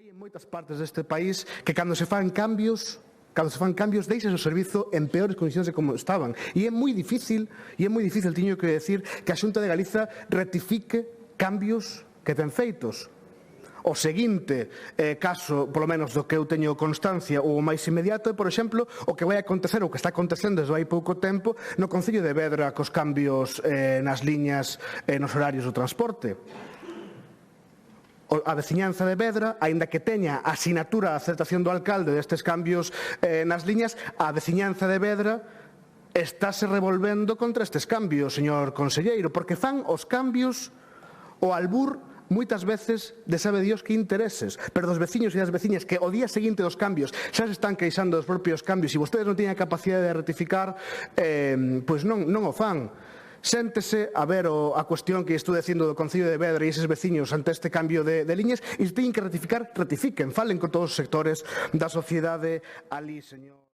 Hai en moitas partes deste país que cando se fan cambios deixan o servizo en peores condicións de como estaban. E é moi difícil, teño que decir, que a Xunta de Galiza rectifique cambios que ten feitos. O seguinte caso, polo menos do que eu teño constancia, o máis inmediato é, por exemplo, o que vai acontecer, o que está acontecendo desde hai pouco tempo no Concello de Vedra cos cambios nas liñas nos horarios do transporte. A veciñanza de Vedra, aínda que teña a sinatura de aceptación do alcalde destes cambios nas liñas, a veciñanza de Vedra estáse revolvendo contra estes cambios, señor conselleiro, porque fan os cambios o albur moitas veces de sabe Dios que intereses, pero dos veciños e das veciñas que o día seguinte dos cambios xa se están queixando dos propios cambios e vostedes non teñen a capacidade de rectificar, pois non o fan. Séntese a ver a cuestión que estou dicindo do Concello de Vedra e eses veciños ante este cambio de liñas e se teñen que rectificar, rectifiquen, falen con todos os sectores da sociedade ali, señor.